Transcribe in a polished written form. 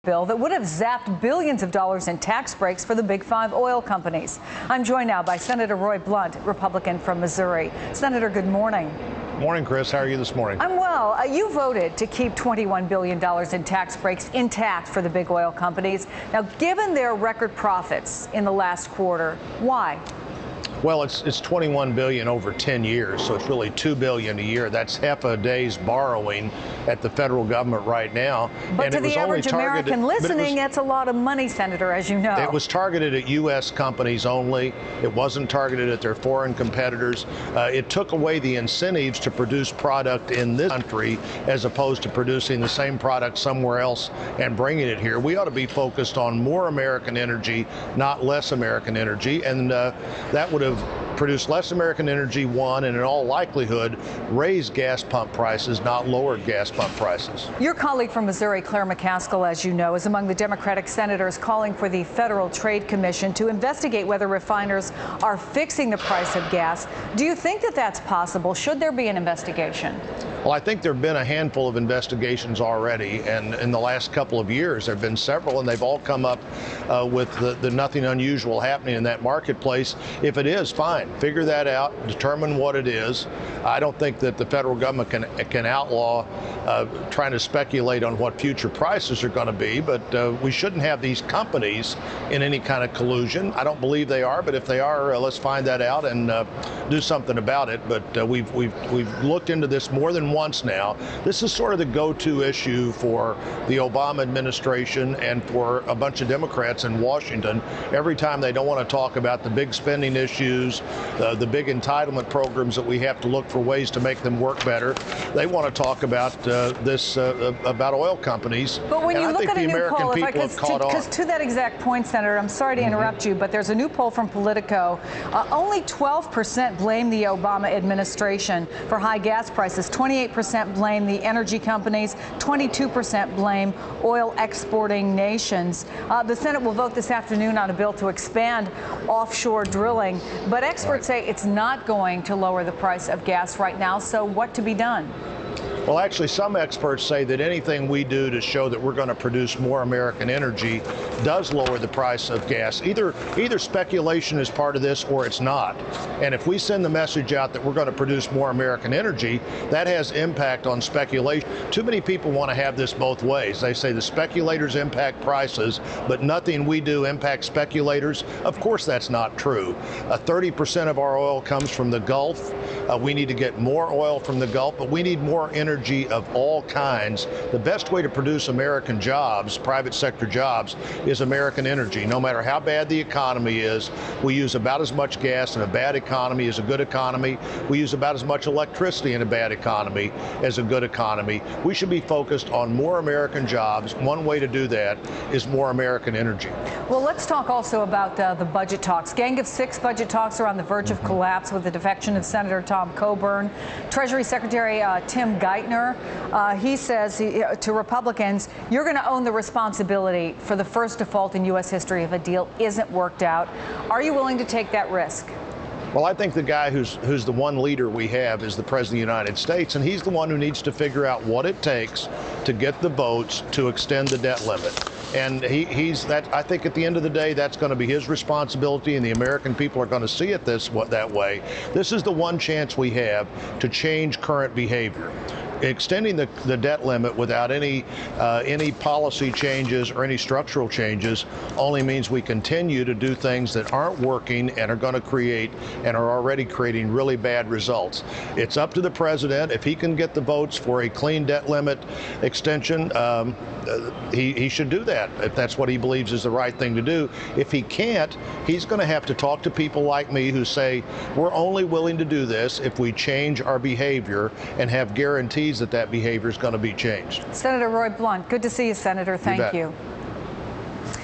Bill that would have zapped billions of dollars in tax breaks for the Big Five oil companies. I'm joined now by Senator Roy Blunt, Republican from Missouri. Senator, good morning. Morning, Chris. How are you this morning? I'm well. You voted to keep $21 billion in tax breaks intact for the big oil companies. Now, given their record profits in the last quarter, why? Well, it's 21 billion over 10 years, so it's really 2 billion a year. That's half a day's borrowing at the federal government right now. But to the average American listening, that's a lot of money, Senator, as you know. It was targeted at U.S. companies only. It wasn't targeted at their foreign competitors. It took away the incentives to produce product in this country as opposed to producing the same product somewhere else and bringing it here. We ought to be focused on more American energy, not less American energy, and that would have produced less American energy, one, and in all likelihood, raised gas pump prices, not lowered gas pump prices. Your colleague from Missouri, Claire McCaskill, as you know, is among the Democratic senators calling for the Federal Trade Commission to investigate whether refiners are fixing the price of gas. Do you think that that's possible? Should there be an investigation? Well, I think there have been a handful of investigations already, and in the last couple of years there have been several, and they've all come up with the nothing unusual happening in that marketplace. If it is, fine. Figure that out, determine what it is. I don't think that the federal government can outlaw trying to speculate on what future prices are going to be, but we shouldn't have these companies in any kind of collusion. I don't believe they are, but if they are, let's find that out and do something about it. But we've looked into this more than once now. This is sort of the go-to issue for the Obama administration and for a bunch of Democrats in Washington. Every time they don't want to talk about the big spending issues, the big entitlement programs that we have to look for ways to make them work better, they want to talk about about oil companies. But when you look at a new poll, because to that exact point, Senator, I'm sorry to interrupt you, but there's a new poll from Politico. Only 12% blame the Obama administration for high gas prices. 28% blame the energy companies. 22% blame oil exporting nations. The Senate will vote this afternoon on a bill to expand offshore drilling, but experts say it's not going to lower the price of gas right now. So what to be done? Well, actually, some experts say that anything we do to show that we're going to produce more American energy does lower the price of gas. Either speculation is part of this or it's not. And if we send the message out that we're going to produce more American energy, that has impact on speculation. Too many people want to have this both ways. They say the speculators impact prices, but nothing we do impacts speculators. Of course, that's not true. 30% of our oil comes from the Gulf. We need to get more oil from the Gulf, but we need more energy of all kinds. The best way to produce American jobs, private sector jobs, is American energy. No matter how bad the economy is, we use about as much gas in a bad economy as a good economy. We use about as much electricity in a bad economy as a good economy. We should be focused on more American jobs. One way to do that is more American energy. Well, let's talk also about the budget talks. Gang of Six budget talks are on the verge of collapse with the defection of Senator Tom Coburn. Treasury Secretary Tim Geithner, he says to Republicans, you're going to own the responsibility for the first default in U.S. history if a deal isn't worked out. Are you willing to take that risk? Well, I think the guy who's the one leader we have is the President of the United States, and he's the one who needs to figure out what it takes to get the votes to extend the debt limit. And he's that. I think at the end of the day, that's going to be his responsibility, and the American people are going to see it that way. This is the one chance we have to change current behavior. Extending the debt limit without any policy changes or any structural changes only means we continue to do things that aren't working and are going to create and are already creating really bad results. It's up to the president. If he can get the votes for a clean debt limit extension, he should do that if that's what he believes is the right thing to do. If he can't, he's going to have to talk to people like me who say we're only willing to do this if we change our behavior and have guarantees that behavior is going to be changed. Senator Roy Blunt, good to see you, Senator. Thank you.